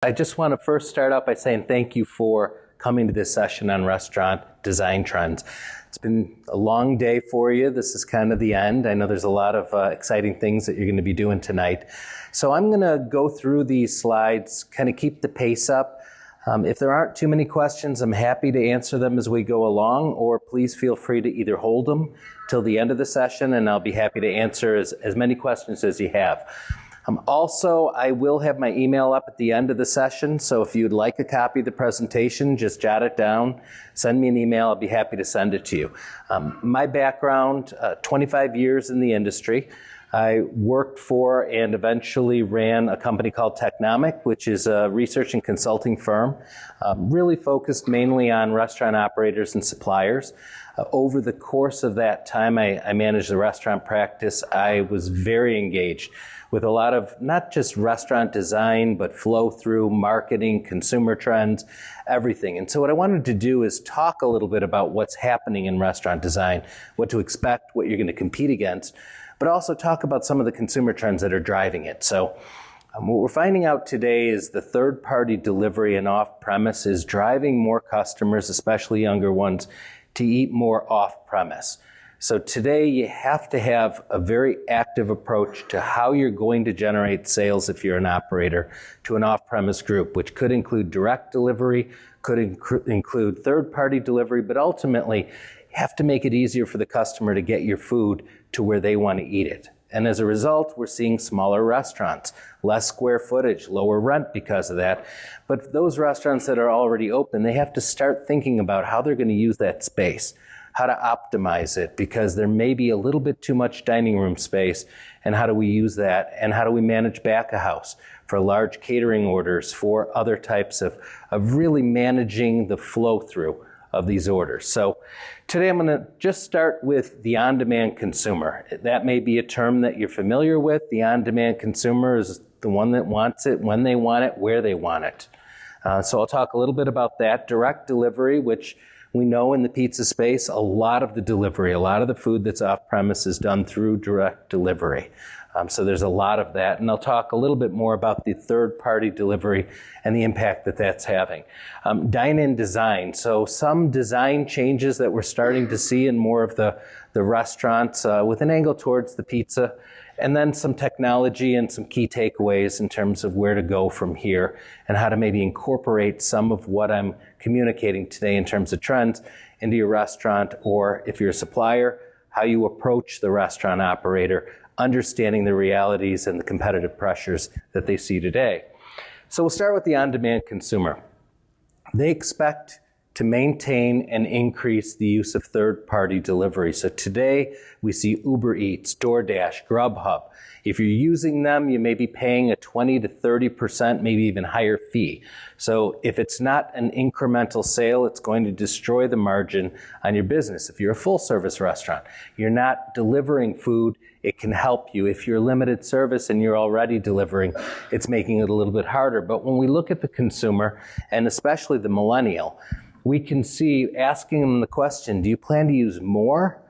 I just want to first start out by saying thank you for coming to this session on restaurant design trends. It's been a long day for you. This is kind of the end. I know there's a lot of exciting things that you're going to be doing tonight. So I'm going to go through these slides, kind of keep the pace up. If there aren't too many questions, I'm happy to answer them as we go along, or please feel free to either hold them till the end of the session and I'll be happy to answer as many questions as you have. Also, I will have my email up at the end of the session, so if you'd like a copy of the presentation, just jot it down, send me an email, I'll be happy to send it to you. My background, 25 years in the industry. I worked for and eventually ran a company called Technomic, which is a research and consulting firm, really focused mainly on restaurant operators and suppliers. Over the course of that time, I managed the restaurant practice. I was very engaged with a lot of not just restaurant design, but flow through, marketing, consumer trends, everything. And so what I wanted to do is talk a little bit about what's happening in restaurant design, what to expect, what you're going to compete against, but also talk about some of the consumer trends that are driving it. So what we're finding out today is the third-party delivery and off-premise is driving more customers, especially younger ones, to eat more off-premise. So today you have to have a very active approach to how you're going to generate sales if you're an operator to an off-premise group, which could include direct delivery, could include third-party delivery, but ultimately you have to make it easier for the customer to get your food to where they want to eat it. And as a result, we're seeing smaller restaurants, less square footage, lower rent because of that. But those restaurants that are already open, they have to start thinking about how they're going to use that space, how to optimize it, because there may be a little bit too much dining room space, and how do we use that, and how do we manage back of house for large catering orders, for other types of really managing the flow through of these orders. So today I'm going to just start with the on-demand consumer. That may be a term that you're familiar with. The on-demand consumer is the one that wants it, when they want it, where they want it. So I'll talk a little bit about that. Direct delivery, which we know in the pizza space, a lot of the delivery, a lot of the food that's off-premise is done through direct delivery. So there's a lot of that. And I'll talk a little bit more about the third-party delivery and the impact that that's having. Dine-in design. So some design changes that we're starting to see in more of the restaurants with an angle towards the pizza. And then some technology and some key takeaways in terms of where to go from here and how to maybe incorporate some of what I'm communicating today in terms of trends into your restaurant, or if you're a supplier, how you approach the restaurant operator, understanding the realities and the competitive pressures that they see today. So we'll start with the on-demand consumer. They expect to maintain and increase the use of third-party delivery. So today we see Uber Eats, DoorDash, Grubhub. If you're using them, you may be paying a 20 to 30%, maybe even higher fee. So if it's not an incremental sale, it's going to destroy the margin on your business. If you're a full-service restaurant, you're not delivering food, it can help you. If you're limited service and you're already delivering, it's making it a little bit harder. But when we look at the consumer, and especially the millennial, we can see asking them the question, do you plan to use more,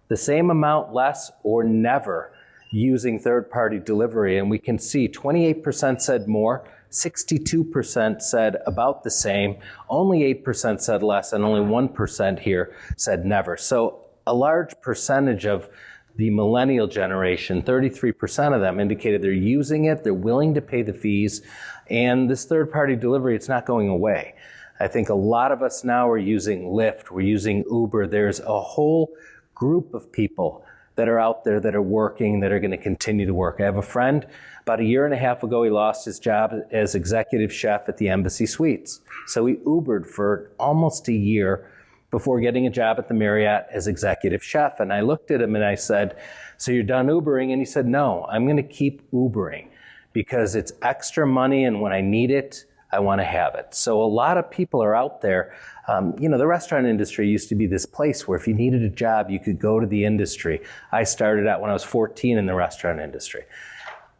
the same amount, less, or never using third-party delivery? And we can see 28% said more, 62% said about the same, only 8% said less, and only 1% here said never. So a large percentage of the millennial generation, 33% of them indicated they're using it, they're willing to pay the fees, and this third-party delivery, it's not going away. I think a lot of us now are using Lyft, we're using Uber. There's a whole group of people that are out there that are working, that are going to continue to work. I have a friend, about a year and a half ago, he lost his job as executive chef at the Embassy Suites. So he Ubered for almost a year before getting a job at the Marriott as executive chef. And I looked at him and I said, so you're done Ubering? And he said, no, I'm going to keep Ubering because it's extra money, and when I need it, I want to have it. So a lot of people are out there. The restaurant industry used to be this place where if you needed a job, you could go to the industry. I started out when I was 14 in the restaurant industry.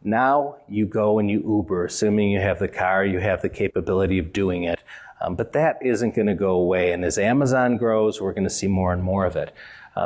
Now you go and you Uber, assuming you have the car, you have the capability of doing it. But that isn't going to go away. And as Amazon grows, we're going to see more and more of it.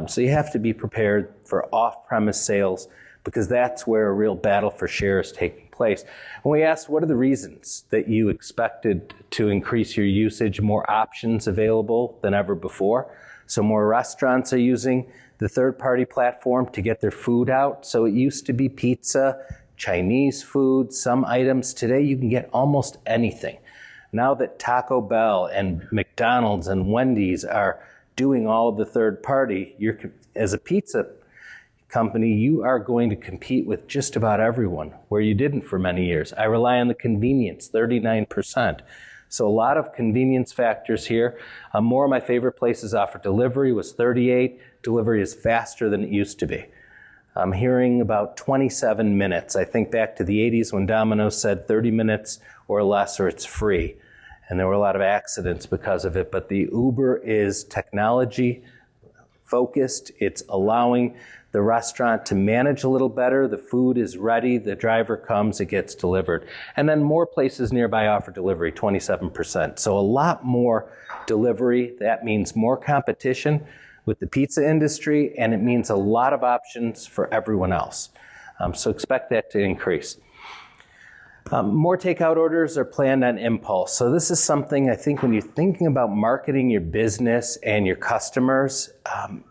So you have to be prepared for off-premise sales, because that's where a real battle for share is taking place. And we asked, what are the reasons that you expected to increase your usage, more options available than ever before? So more restaurants are using the third-party platform to get their food out. So it used to be pizza, Chinese food, some items. Today you can get almost anything. Now that Taco Bell and McDonald's and Wendy's are doing all of the third party, as a pizza company, you are going to compete with just about everyone, where you didn't for many years. I rely on the convenience, 39%. So a lot of convenience factors here. More of my favorite places offer delivery was 38. Delivery is faster than it used to be. I'm hearing about 27 minutes. I think back to the 80s when Domino's said 30 minutes or less or it's free. And there were a lot of accidents because of it. But the Uber is technology focused. It's allowing the restaurant to manage a little better. The food is ready. The driver comes, it gets delivered. And then more places nearby offer delivery, 27%. So a lot more delivery. That means more competition with the pizza industry, and it means a lot of options for everyone else. So expect that to increase. More takeout orders are planned on impulse. So this is something I think when you're thinking about marketing your business and your customers,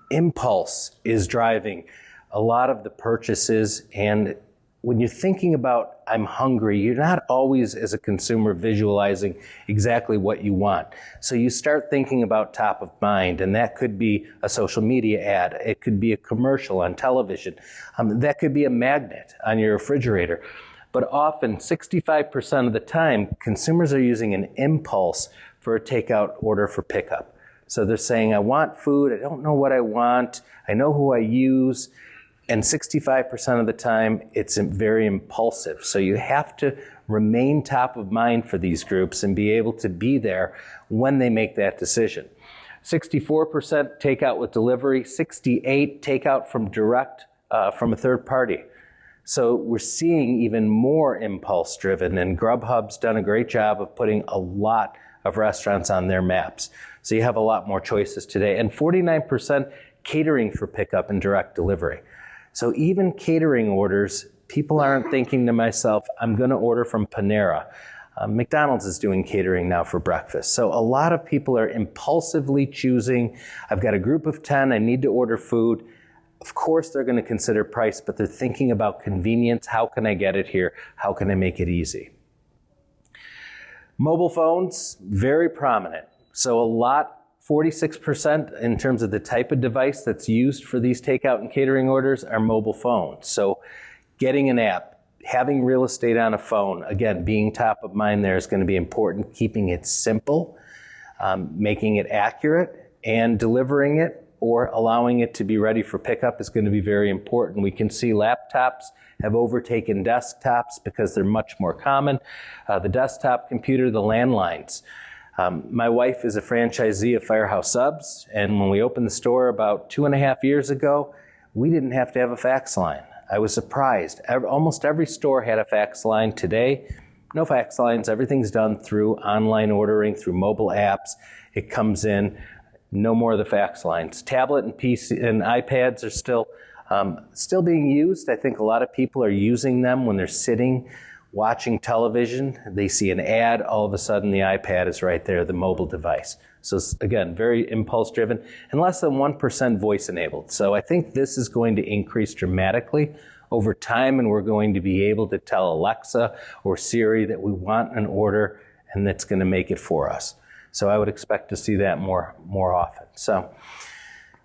impulse is driving a lot of the purchases. And when you're thinking about I'm hungry, you're not always as a consumer visualizing exactly what you want. So you start thinking about top of mind, and that could be a social media ad. It could be a commercial on television. That could be a magnet on your refrigerator. But often, 65% of the time, consumers are using an impulse for a takeout order for pickup. So they're saying, I want food, I don't know what I want, I know who I use, and 65% of the time, it's very impulsive. So you have to remain top of mind for these groups and be able to be there when they make that decision. 64% takeout with delivery, 68% takeout from direct from a third party. So we're seeing even more impulse driven, and Grubhub's done a great job of putting a lot of restaurants on their maps. So you have a lot more choices today. And 49% catering for pickup and direct delivery. So even catering orders, people aren't thinking to myself, I'm going to order from Panera. McDonald's is doing catering now for breakfast. So a lot of people are impulsively choosing, I've got a group of 10, I need to order food. Of course, they're going to consider price, but they're thinking about convenience. How can I get it here? How can I make it easy? Mobile phones, very prominent. So a lot, 46% in terms of the type of device that's used for these takeout and catering orders are mobile phones. So getting an app, having real estate on a phone, again, being top of mind there is going to be important. Keeping it simple, making it accurate, and delivering it or allowing it to be ready for pickup is going to be very important. We can see laptops have overtaken desktops because they're much more common. The desktop computer, the landlines. My wife is a franchisee of Firehouse Subs, and when we opened the store about 2.5 years ago, we didn't have to have a fax line. I was surprised. Almost every store had a fax line. Today, no fax lines. Everything's done through online ordering, through mobile apps. It comes in. No more of the fax lines. Tablet and PC and iPads are still being used. I think a lot of people are using them when they're sitting watching television. They see an ad, all of a sudden the iPad is right there, the mobile device. So it's, again, very impulse driven and less than 1% voice enabled. So I think this is going to increase dramatically over time, and we're going to be able to tell Alexa or Siri that we want an order, and that's going to make it for us. So I would expect to see that more often. So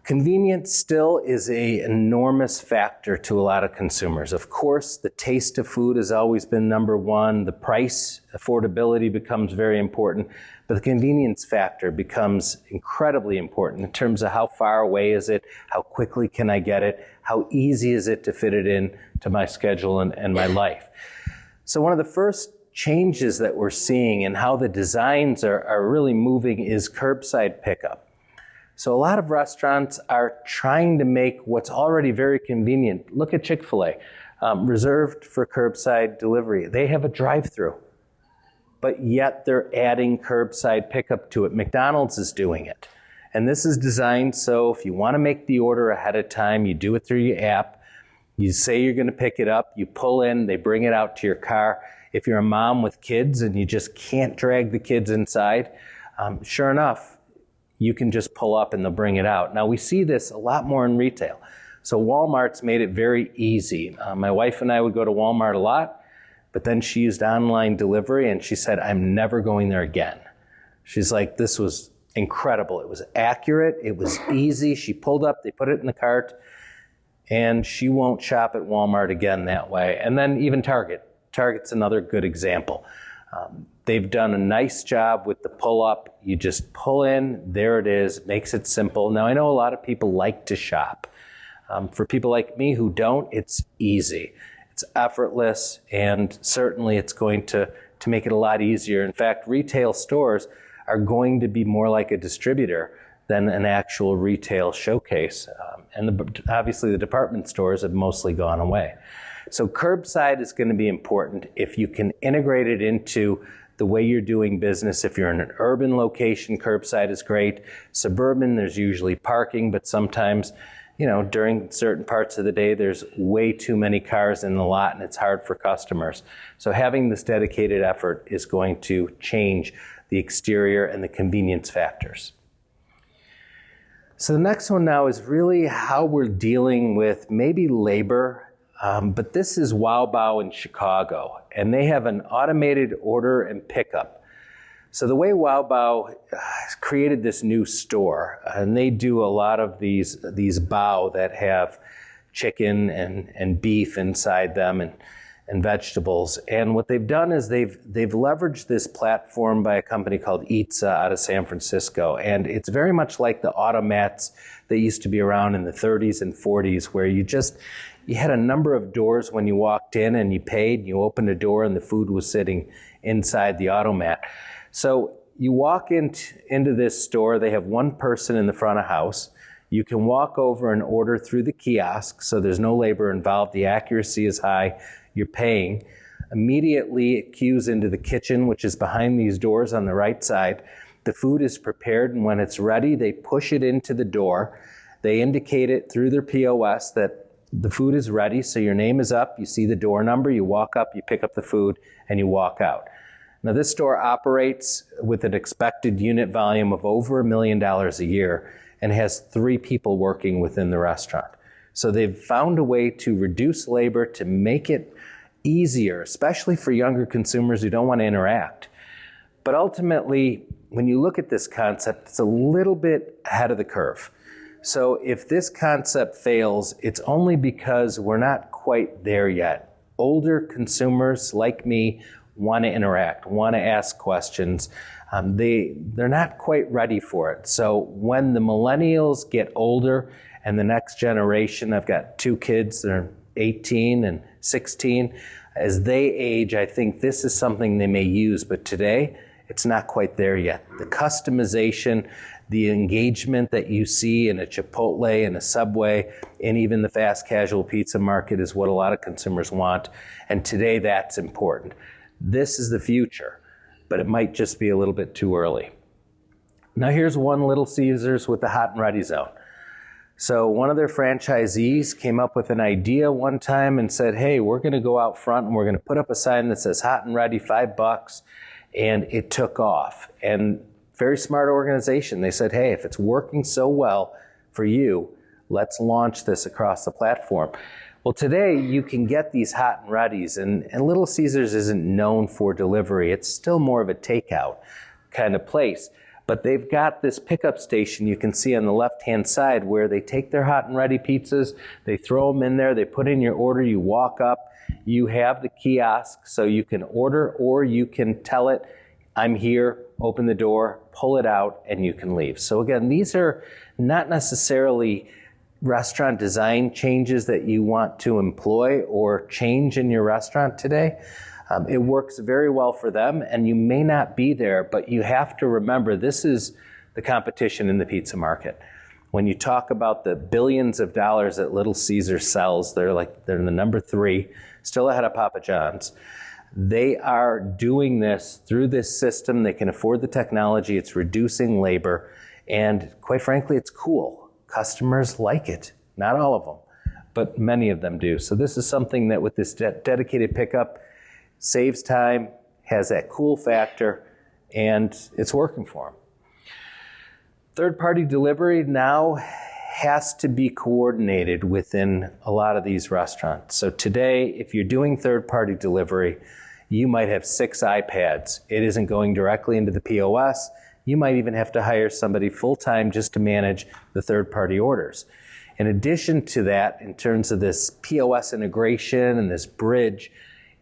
convenience still is an enormous factor to a lot of consumers. Of course, the taste of food has always been number one. The price, affordability becomes very important, but the convenience factor becomes incredibly important in terms of how far away is it, how quickly can I get it, how easy is it to fit it in to my schedule and my life. So one of the first changes that we're seeing and how the designs are really moving is curbside pickup. So a lot of restaurants are trying to make what's already very convenient. Look at Chick-fil-A, reserved for curbside delivery. They have a drive-through, but yet they're adding curbside pickup to it. McDonald's is doing it. And this is designed so if you want to make the order ahead of time, you do it through your app. You say you're going to pick it up, you pull in, they bring it out to your car. If you're a mom with kids and you just can't drag the kids inside, sure enough, you can just pull up and they'll bring it out. Now we see this a lot more in retail. So Walmart's made it very easy. My wife and I would go to Walmart a lot, but then she used online delivery and she said, I'm never going there again. She's like, this was incredible. It was accurate. It was easy. She pulled up, they put it in the cart, and she won't shop at Walmart again that way. And then even Target. Target's another good example. They've done a nice job with the pull-up. You just pull in, there it is, makes it simple. Now, I know a lot of people like to shop. For people like me who don't, it's easy. It's effortless, and certainly it's going to make it a lot easier. In fact, retail stores are going to be more like a distributor than an actual retail showcase. Obviously the department stores have mostly gone away. So curbside is going to be important if you can integrate it into the way you're doing business. If you're in an urban location, curbside is great. Suburban, there's usually parking, but sometimes, during certain parts of the day, there's way too many cars in the lot and it's hard for customers. So having this dedicated effort is going to change the exterior and the convenience factors. So the next one now is really how we're dealing with maybe labor, but this is Wow Bao in Chicago, and they have an automated order and pickup. So the way Wow Bao has created this new store, and they do a lot of these bao that have chicken and beef inside them and vegetables. And what they've done is they've leveraged this platform by a company called Pizza out of San Francisco. And it's very much like the automats that used to be around in the 30s and 40s, where you had a number of doors when you walked in and you paid, you opened a door and the food was sitting inside the automat. So you walk into this store, they have one person in the front of house. You can walk over and order through the kiosk, so there's no labor involved. The accuracy is high. You're paying. Immediately it queues into the kitchen, which is behind these doors on the right side. The food is prepared, and when it's ready, they push it into the door. They indicate it through their POS that the food is ready, so your name is up, you see the door number, you walk up, you pick up the food, and you walk out. Now this store operates with an expected unit volume of over $1 million a year and has 3 people working within the restaurant. So they've found a way to reduce labor, to make it easier, especially for younger consumers who don't want to interact. But ultimately, when you look at this concept, it's a little bit ahead of the curve. So if this concept fails, it's only because we're not quite there yet. Older consumers like me want to interact, want to ask questions. They're not quite ready for it. So when the millennials get older and the next generation, I've got 2 kids, they're 18 and 16. As they age, I think this is something they may use, but today it's not quite there yet. The customization, the engagement that you see in a Chipotle and a Subway and even the fast casual pizza market is what a lot of consumers want. And today that's important. This is the future, but it might just be a little bit too early. Now here's one Little Caesars with the hot and ready zone. So one of their franchisees came up with an idea one time and said, hey, we're going to go out front and we're going to put up a sign that says hot and ready, $5. And it took off. And very smart organization. They said, hey, if it's working so well for you, let's launch this across the platform. Well, today you can get these hot and readies, and Little Caesars isn't known for delivery. It's still more of a takeout kind of place. But they've got this pickup station you can see on the left-hand side where they take their hot and ready pizzas, they throw them in there, they put in your order, you walk up, you have the kiosk so you can order, or you can tell it, I'm here, open the door, pull it out, and you can leave. So again, these are not necessarily restaurant design changes that you want to employ or change in your restaurant today. It works very well for them, and you may not be there, but you have to remember this is the competition in the pizza market. When you talk about the billions of dollars that Little Caesar sells, they're in the number 3, still ahead of Papa John's. They are doing this through this system. They can afford the technology. It's reducing labor. And quite frankly, it's cool. Customers like it. Not all of them. but many of them do. So this is something that with this dedicated pickup saves time, has that cool factor, and it's working for them. Third-party delivery now has to be coordinated within a lot of these restaurants. So today, if you're doing third-party delivery, you might have 6 iPads. It isn't going directly into the POS. You might even have to hire somebody full-time just to manage the third-party orders. In addition to that, in terms of this POS integration and this bridge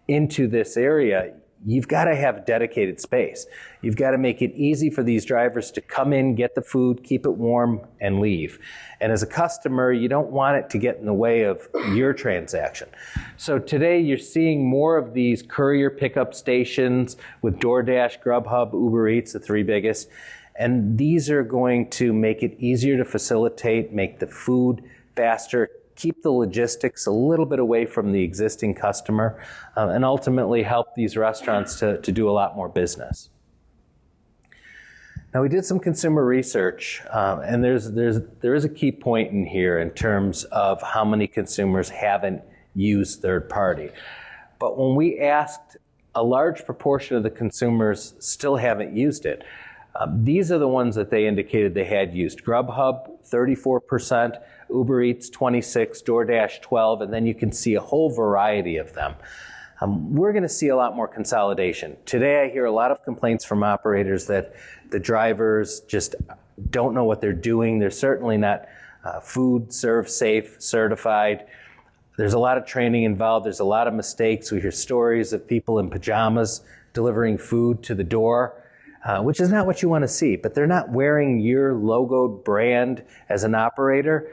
into this area, you've got to have dedicated space. You've got to make it easy for these drivers to come in, get the food, keep it warm, and leave. And as a customer, you don't want it to get in the way of your transaction. So today you're seeing more of these courier pickup stations with DoorDash, Grubhub, Uber Eats, the 3 biggest. And these are going to make it easier to facilitate, make the food faster, keep the logistics a little bit away from the existing customer, and ultimately help these restaurants to do a lot more business. Now, we did some consumer research, and there is a key point in here in terms of how many consumers haven't used third party. But when we asked, a large proportion of the consumers still haven't used it. These are the ones that they indicated they had used. Grubhub, 34%, Uber Eats, 26%, DoorDash, 12%, and then you can see a whole variety of them. We're going to see a lot more consolidation. Today I hear a lot of complaints from operators that the drivers just don't know what they're doing. They're certainly not food serve safe certified. There's a lot of training involved. There's a lot of mistakes. We hear stories of people in pajamas delivering food to the door. Which is not what you want to see, but they're not wearing your logoed brand as an operator.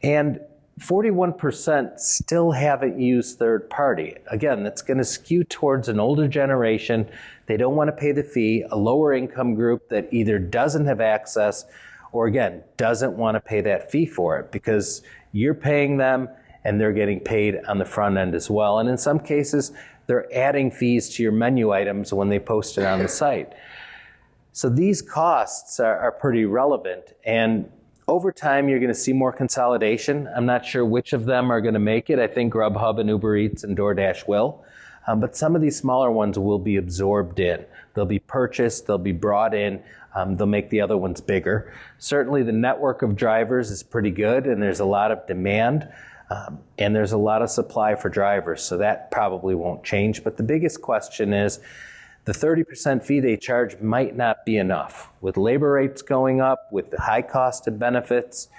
And 41% still haven't used third party. Again, that's going to skew towards an older generation. They don't want to pay the fee, a lower income group that either doesn't have access or, again, doesn't want to pay that fee for it because you're paying them and they're getting paid on the front end as well. And in some cases, they're adding fees to your menu items when they post it on the site. So these costs are pretty relevant, and over time you're going to see more consolidation. I'm not sure which of them are going to make it. I think Grubhub and Uber Eats and DoorDash will, but some of these smaller ones will be absorbed in. They'll be purchased, they'll be brought in, they'll make the other ones bigger. Certainly the network of drivers is pretty good, and there's a lot of demand, and there's a lot of supply for drivers, so that probably won't change. But the biggest question is, the 30% fee they charge might not be enough. With labor rates going up, with the high cost of benefits,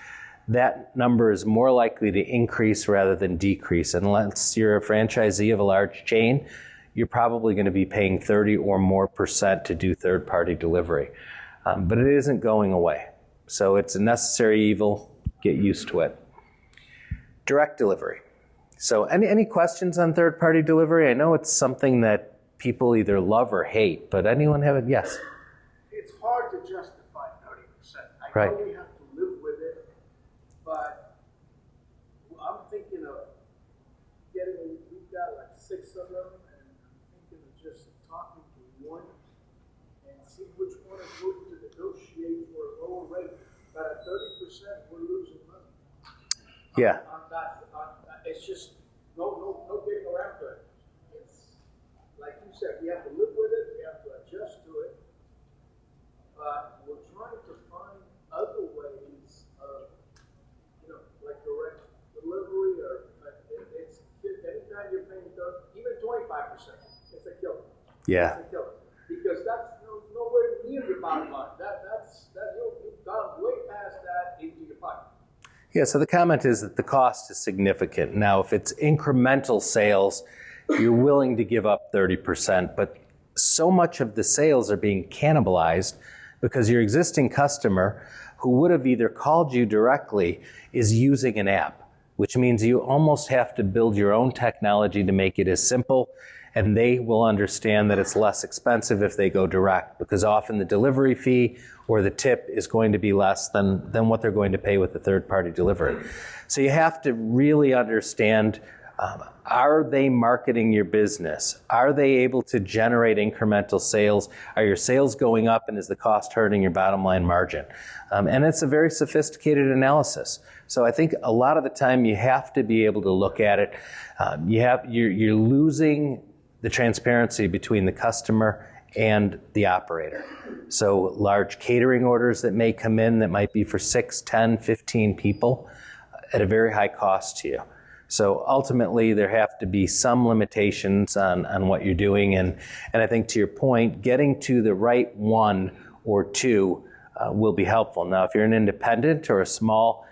that number is more likely to increase rather than decrease. Unless you're a franchisee of a large chain, you're probably going to be paying 30 or more % to do third-party delivery. But it isn't going away. So it's a necessary evil. Get used to it. Direct delivery. So any questions on third-party delivery? I know it's something that people either love or hate, but anyone have it? Yes? It's hard to justify 30%. I Right. know we have to live with it, but I'm thinking of we've got like 6 of them, and I'm thinking of just talking to one and see which one is willing to negotiate for a lower rate. But at 30%, we're losing money. Yeah. It's just no getting around to it. Like you said, we have to live with it, we have to adjust to it, but we're trying to find other ways of, like direct delivery, or it's anytime you're paying even 25%, it's a killer. Yeah. It's a killer. Because that's nowhere near your bottom line. You've gone way past that into your pocket. Yeah, so the comment is that the cost is significant. Now, if it's incremental sales, you're willing to give up 30%, but so much of the sales are being cannibalized because your existing customer who would have either called you directly is using an app, which means you almost have to build your own technology to make it as simple, and they will understand that it's less expensive if they go direct, because often the delivery fee or the tip is going to be less than what they're going to pay with the third-party delivery. So you have to really understand Are they marketing your business? Are they able to generate incremental sales? Are your sales going up, and is the cost hurting your bottom line margin? And it's a very sophisticated analysis. So I think a lot of the time you have to be able to look at it. You're losing the transparency between the customer and the operator. So large catering orders that may come in that might be for 6, 10, 15 people at a very high cost to you. So ultimately, there have to be some limitations on what you're doing. And I think to your point, getting to the right one or two will be helpful. Now, if you're an independent or a small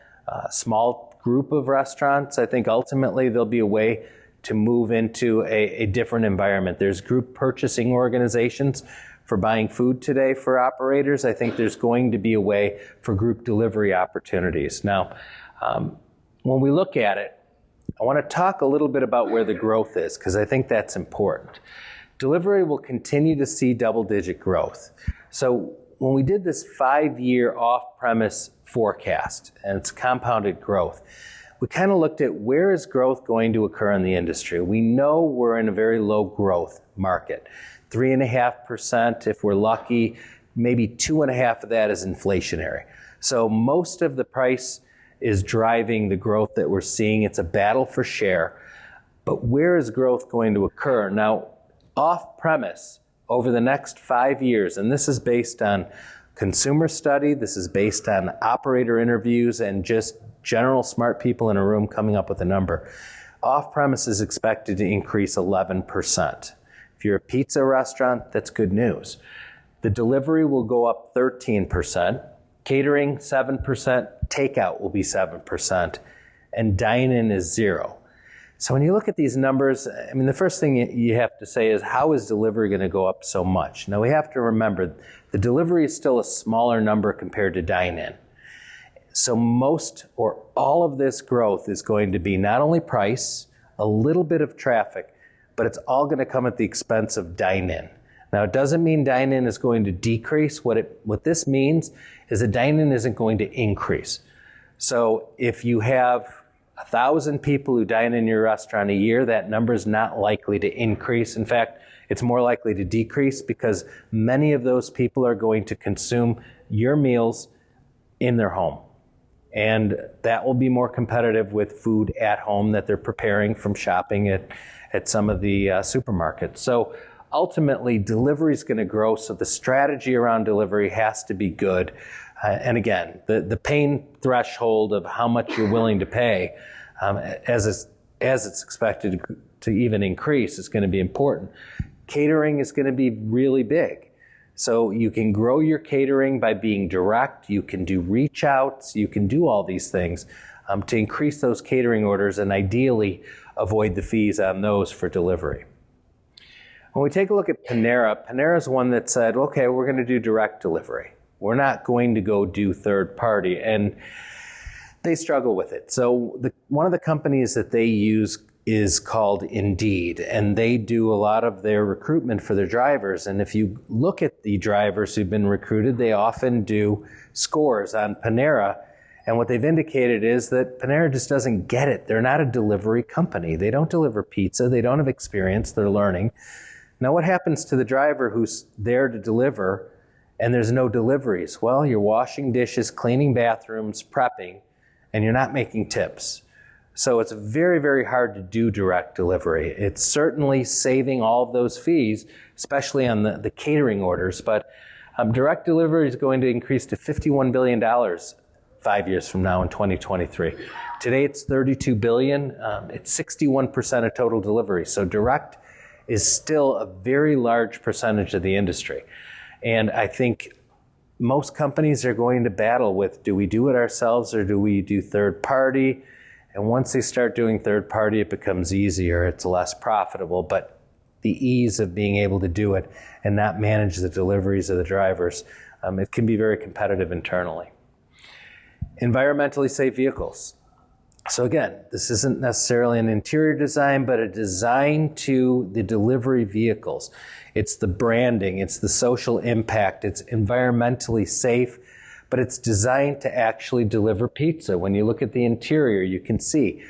group of restaurants, I think ultimately there'll be a way to move into a different environment. There's group purchasing organizations for buying food today for operators. I think there's going to be a way for group delivery opportunities. Now, when we look at it, I want to talk a little bit about where the growth is, because I think that's important. Delivery will continue to see double-digit growth. So when we did this 5-year off-premise forecast, and it's compounded growth, we kind of looked at where is growth going to occur in the industry. We know we're in a very low growth market. 3.5%, if we're lucky, maybe 2.5% of that is inflationary. So most of the price is driving the growth that we're seeing. It's a battle for share. But where is growth going to occur? Now, off-premise, over the next 5 years, and this is based on consumer study, this is based on operator interviews, and just general smart people in a room coming up with a number, off-premise is expected to increase 11%. If you're a pizza restaurant, that's good news. The delivery will go up 13%. Catering, 7%, takeout will be 7%, and dine-in is 0. So when you look at these numbers, I mean, the first thing you have to say is, how is delivery going to go up so much? Now, we have to remember, the delivery is still a smaller number compared to dine-in. So most or all of this growth is going to be not only price, a little bit of traffic, but it's all going to come at the expense of dine-in. Now, it doesn't mean dine-in is going to decrease. What this means is that dine-in isn't going to increase. So if you have 1,000 people who dine in your restaurant a year, that number is not likely to increase. In fact, it's more likely to decrease, because many of those people are going to consume your meals in their home. And that will be more competitive with food at home that they're preparing from shopping at some of the supermarkets. So ultimately, delivery is going to grow, so the strategy around delivery has to be good. And again, the pain threshold of how much you're willing to pay as it's expected to even increase is going to be important. Catering is going to be really big. So you can grow your catering by being direct, you can do reach outs, you can do all these things to increase those catering orders and ideally avoid the fees on those for delivery. When we take a look at Panera is one that said, okay, we're going to do direct delivery. We're not going to go do third party, and they struggle with it. So one of the companies that they use is called Indeed, and they do a lot of their recruitment for their drivers. And if you look at the drivers who've been recruited, they often do scores on Panera. And what they've indicated is that Panera just doesn't get it. They're not a delivery company. They don't deliver pizza. They don't have experience. They're learning. Now, what happens to the driver who's there to deliver and there's no deliveries? Well, you're washing dishes, cleaning bathrooms, prepping, and you're not making tips. So it's very, very hard to do direct delivery. It's certainly saving all of those fees, especially on the catering orders, but direct delivery is going to increase to $51 billion 5 years from now in 2023. Today it's $32 billion. It's 61% of total delivery. So direct is still a very large percentage of the industry. And I think most companies are going to battle with, do we do it ourselves or do we do third party? And once they start doing third party, it becomes easier. It's less profitable, but the ease of being able to do it and not manage the deliveries of the drivers, it can be very competitive internally. Environmentally safe vehicles. So again, this isn't necessarily an interior design, but a design to the delivery vehicles. It's the branding, it's the social impact, it's environmentally safe, but it's designed to actually deliver pizza. When you look at the interior, you can see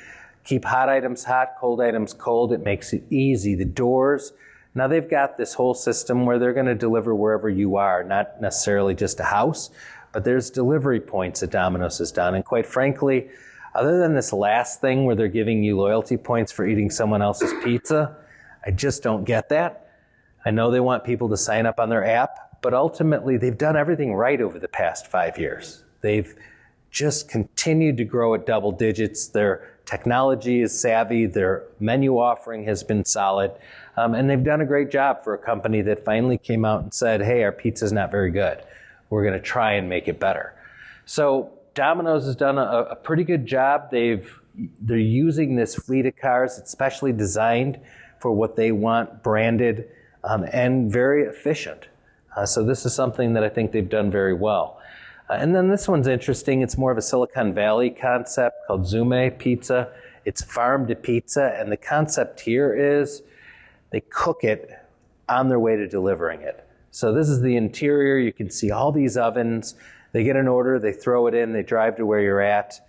keep hot items hot, cold items cold. It makes it easy. The doors, now they've got this whole system where they're going to deliver wherever you are, not necessarily just a house, but there's delivery points that Domino's has done. And quite frankly, other than this last thing where they're giving you loyalty points for eating someone else's pizza, I just don't get that. I know they want people to sign up on their app, but ultimately they've done everything right over the past 5 years. They've just continued to grow at double digits. Their technology is savvy. Their menu offering has been solid. And they've done a great job for a company that finally came out and said, hey, our pizza's not very good. We're going to try and make it better. So Domino's has done a pretty good job. They're using this fleet of cars. It's specially designed for what they want, branded, and very efficient. So this is something that I think they've done very well. And then this one's interesting. It's more of a Silicon Valley concept called Zume Pizza. It's farm to pizza, and the concept here is they cook it on their way to delivering it. So this is the interior. You can see all these ovens. They get an order, they throw it in, they drive to where you're at,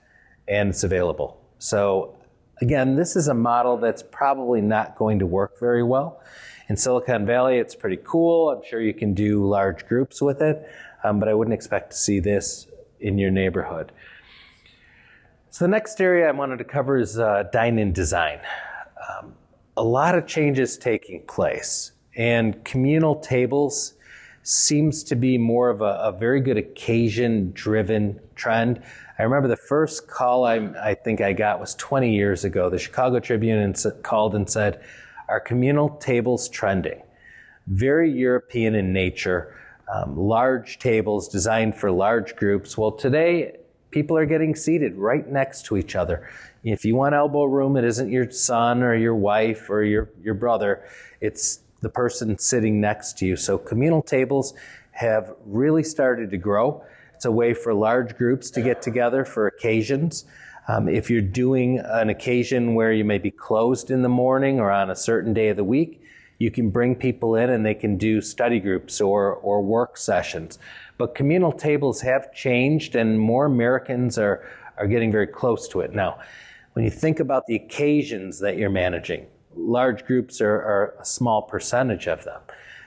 and it's available. So again, this is a model that's probably not going to work very well. In Silicon Valley, it's pretty cool. I'm sure you can do large groups with it, but I wouldn't expect to see this in your neighborhood. So the next area I wanted to cover is dine-in design. A lot of changes taking place, and communal tables seems to be more of a very good occasion-driven trend. I remember the first call I think I got was 20 years ago. The Chicago Tribune called and said, "Are communal tables trending?" Very European in nature, large tables designed for large groups. Well, today, people are getting seated right next to each other. If you want elbow room, it isn't your son or your wife or your brother. It's the person sitting next to you. So communal tables have really started to grow. It's a way for large groups to get together for occasions. If you're doing an occasion where you may be closed in the morning or on a certain day of the week, you can bring people in and they can do study groups or work sessions. But communal tables have changed, and more Americans are getting very close to it. Now, when you think about the occasions that you're managing, large groups are a small percentage of them.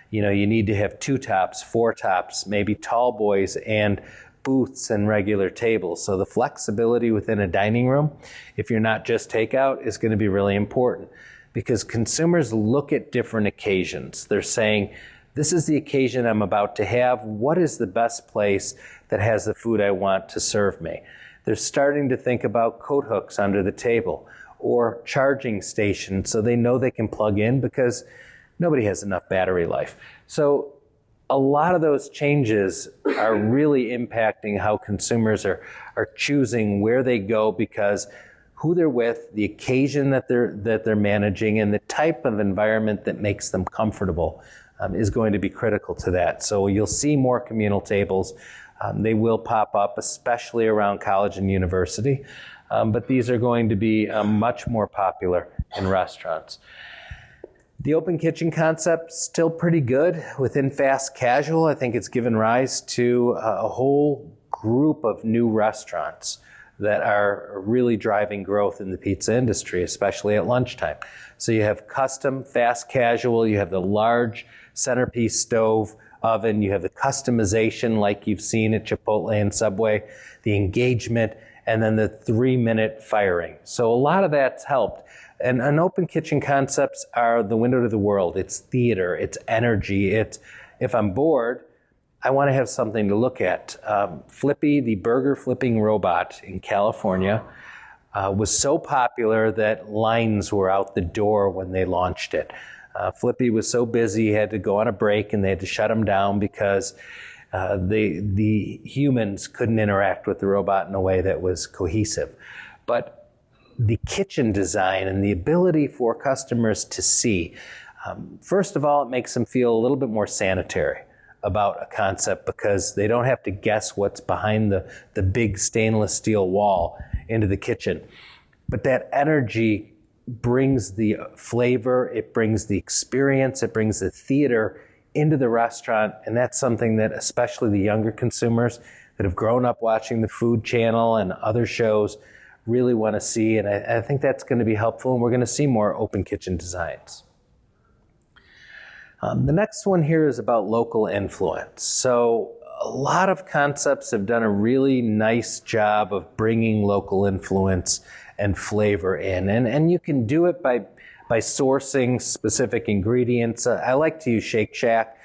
You know, you need to have 2 tops, 4 tops, maybe tall boys, and booths and regular tables. So the flexibility within a dining room, if you're not just takeout, is going to be really important, because consumers look at different occasions. They're saying, this is the occasion I'm about to have. What is the best place that has the food I want to serve me? They're starting to think about coat hooks under the table or charging stations so they know they can plug in, because nobody has enough battery life. So a lot of those changes are really impacting how consumers are choosing where they go, because who they're with, the occasion that they're managing, and the type of environment that makes them comfortable is going to be critical to that. So you'll see more communal tables. They will pop up, especially around college and university. But these are going to be much more popular in restaurants. The open kitchen concept, still pretty good within fast casual. I think it's given rise to a whole group of new restaurants that are really driving growth in the pizza industry, especially at lunchtime. So you have custom fast casual, you have the large centerpiece stove oven, you have the customization like you've seen at Chipotle and Subway, the engagement, and then the 3-minute firing. So a lot of that's helped. And open kitchen concepts are the window to the world. It's theater, it's energy, it's, if I'm bored, I want to have something to look at. Flippy, the burger flipping robot in California, was so popular that lines were out the door when they launched it. Flippy was so busy, he had to go on a break and they had to shut him down because the humans couldn't interact with the robot in a way that was cohesive. But the kitchen design and the ability for customers to see, first of all, it makes them feel a little bit more sanitary about a concept, because they don't have to guess what's behind the big stainless steel wall into the kitchen. But that energy brings the flavor, it brings the experience, it brings the theater into the restaurant, and that's something that especially the younger consumers that have grown up watching the Food Channel and other shows really want to see, and I think that's going to be helpful, and we're going to see more open kitchen designs. The next one here is about local influence. So a lot of concepts have done a really nice job of bringing local influence and flavor in, and you can do it by sourcing specific ingredients. I like to use Shake Shack.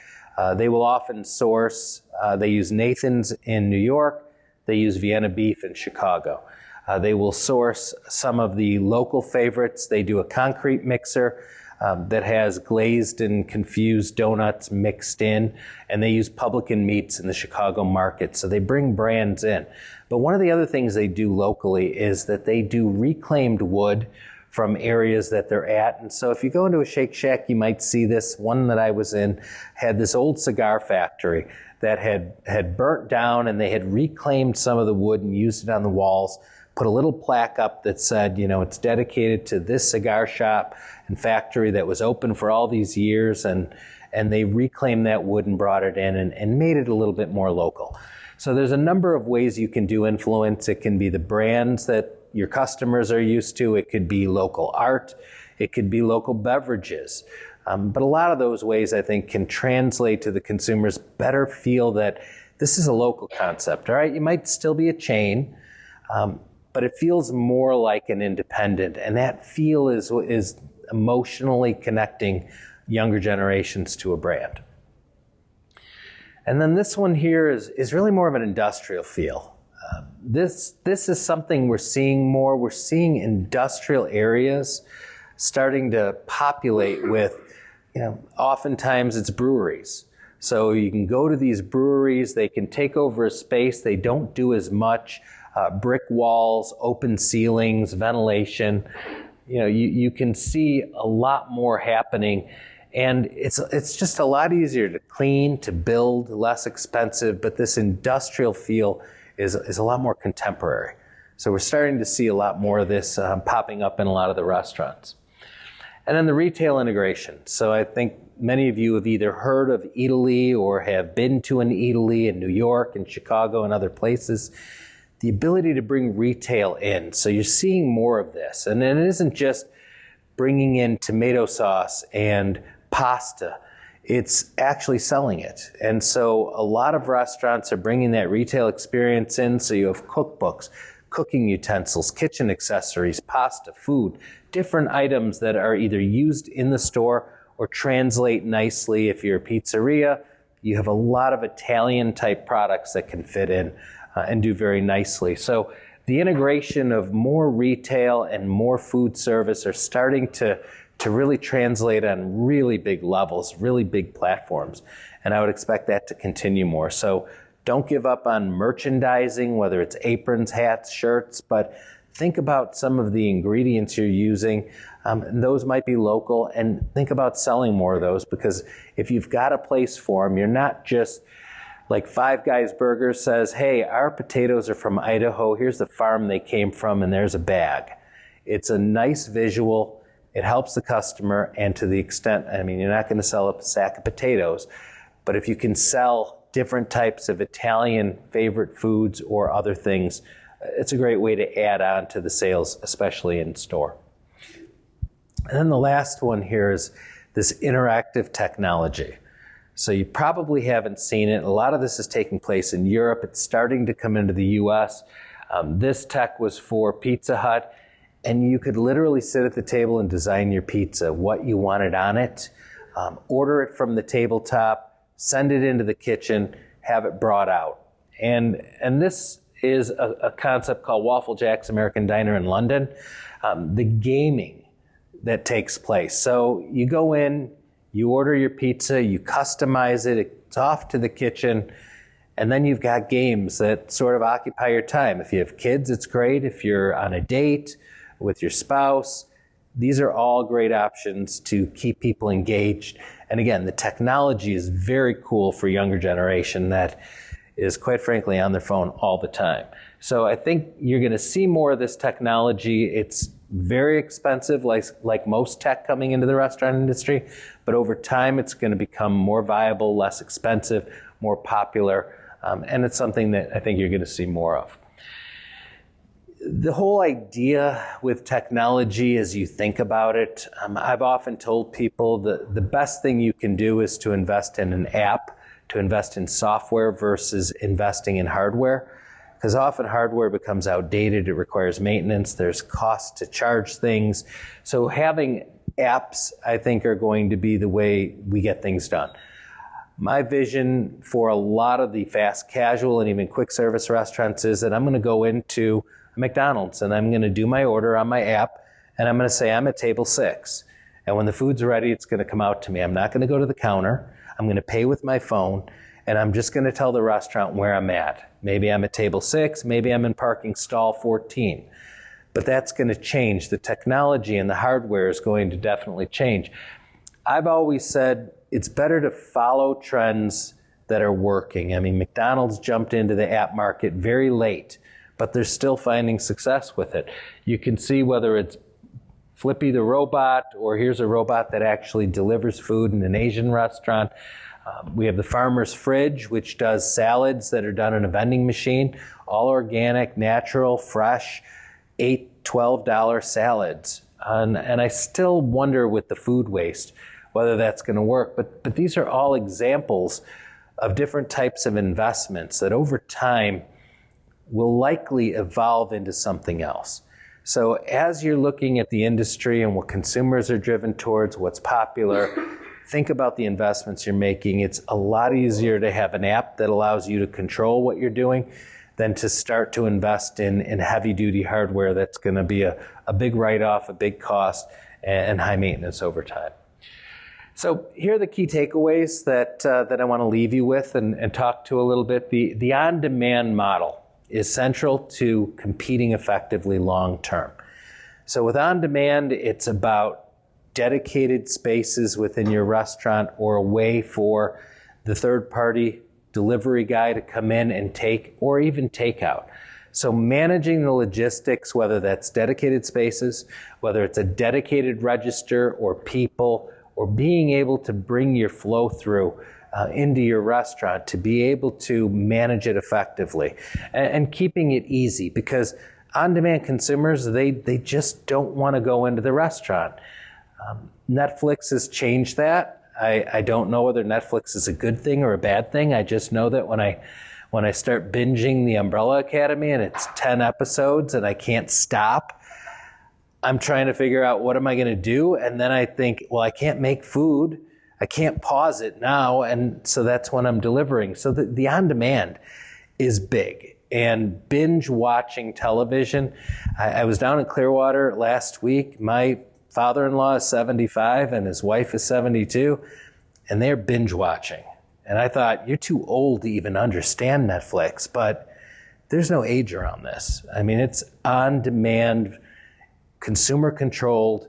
They will often source, they use Nathan's in New York, they use Vienna beef in Chicago. They will source some of the local favorites. They do a concrete mixer that has glazed and confused donuts mixed in, and they use Publican meats in the Chicago market. So they bring brands in. But one of the other things they do locally is that they do reclaimed wood from areas that they're at. And so if you go into a Shake Shack, you might see this. One that I was in had this old cigar factory that had burnt down, and they had reclaimed some of the wood and used it on the walls, put a little plaque up that said, it's dedicated to this cigar shop and factory that was open for all these years, and they reclaimed that wood and brought it in and made it a little bit more local. So there's a number of ways you can do influence. It can be the brands that your customers are used to. It could be local art. It could be local beverages. But a lot of those ways, I think, can translate to the consumers better feel that this is a local concept. All right, you might still be a chain, but it feels more like an independent. And that feel is emotionally connecting younger generations to a brand. And then this one here is really more of an industrial feel. This is something we're seeing more. We're seeing industrial areas starting to populate with, oftentimes it's breweries. So you can go to these breweries, they can take over a space, they don't do as much, brick walls, open ceilings, ventilation. You can see a lot more happening, and it's just a lot easier to clean, to build, less expensive, but this industrial feel is a lot more contemporary. So we're starting to see a lot more of this popping up in a lot of the restaurants. And then the retail integration. So I think many of you have either heard of Eataly or have been to an Eataly in New York and Chicago and other places. The ability to bring retail in. So you're seeing more of this. And then it isn't just bringing in tomato sauce and pasta. It's actually selling it. And so a lot of restaurants are bringing that retail experience in. So you have cookbooks, cooking utensils, kitchen accessories, pasta, food, different items that are either used in the store or translate nicely. If you're a pizzeria, you have a lot of Italian type products that can fit in and do very nicely. So the integration of more retail and more food service are starting to really translate on really big levels, really big platforms. And I would expect that to continue more. So don't give up on merchandising, whether it's aprons, hats, shirts, but think about some of the ingredients you're using. And those might be local, and think about selling more of those, because if you've got a place for them, you're not just like Five Guys Burgers says, hey, our potatoes are from Idaho. Here's the farm they came from, and there's a bag. It's a nice visual. It helps the customer, and to the extent, you're not going to sell a sack of potatoes, but if you can sell different types of Italian favorite foods or other things, it's a great way to add on to the sales, especially in store. And then the last one here is this interactive technology. So you probably haven't seen it. A lot of this is taking place in Europe. It's starting to come into the US. This tech was for Pizza Hut, and you could literally sit at the table and design your pizza, what you wanted on it, order it from the tabletop, send it into the kitchen, have it brought out. And this is a concept called Waffle Jack's American Diner in London. The gaming that takes place. So you go in, you order your pizza, you customize it, it's off to the kitchen, and then you've got games that sort of occupy your time. If you have kids, it's great. If you're on a date with your spouse, these are all great options to keep people engaged. And again, the technology is very cool for younger generation that is, quite frankly, on their phone all the time. So I think you're going to see more of this technology. It's very expensive, like most tech coming into the restaurant industry, but over time it's going to become more viable, less expensive, more popular, and it's something that I think you're going to see more of. The whole idea with technology, as you think about it, I've often told people that the best thing you can do is to invest in an app, to invest in software versus investing in hardware. Because often hardware becomes outdated, it requires maintenance, there's cost to charge things. So having apps, I think, are going to be the way we get things done. My vision for a lot of the fast casual and even quick service restaurants is that I'm going to go into a McDonald's and I'm going to do my order on my app and I'm going to say I'm at table 6. And when the food's ready, it's going to come out to me. I'm not going to go to the counter. I'm going to pay with my phone and I'm just going to tell the restaurant where I'm at. Maybe I'm at table 6, maybe I'm in parking stall 14. But that's going to change. The technology and the hardware is going to definitely change. I've always said it's better to follow trends that are working. I mean, McDonald's jumped into the app market very late, but they're still finding success with it. You can see whether it's Flippy the robot, or here's a robot that actually delivers food in an Asian restaurant. We have the Farmer's Fridge, which does salads that are done in a vending machine, all organic, natural, fresh, $8, $12 salads. And I still wonder with the food waste whether that's going to work. But these are all examples of different types of investments that over time will likely evolve into something else. So as you're looking at the industry and what consumers are driven towards, what's popular, think about the investments you're making. It's a lot easier to have an app that allows you to control what you're doing than to start to invest in heavy-duty hardware that's going to be a big write-off, a big cost, and high maintenance over time. So here are the key takeaways that I want to leave you with and talk to a little bit. The on-demand model is central to competing effectively long-term. So with on-demand, it's about dedicated spaces within your restaurant or a way for the third-party delivery guy to come in and take, or even takeout. So managing the logistics, whether that's dedicated spaces, whether it's a dedicated register or people, or being able to bring your flow through into your restaurant to be able to manage it effectively and keeping it easy, because on-demand consumers, they just don't want to go into the restaurant. Netflix has changed that. I don't know whether Netflix is a good thing or a bad thing. I just know that when I start binging The Umbrella Academy and it's 10 episodes and I can't stop, I'm trying to figure out what am I going to do? And then I think, well, I can't make food. I can't pause it now. And so that's when I'm delivering. So the on-demand is big. And binge watching television. I was down in Clearwater last week. My father-in-law is 75 and his wife is 72, and they're binge watching. And I thought, you're too old to even understand Netflix, but there's no age around this. I mean, it's on-demand, consumer-controlled,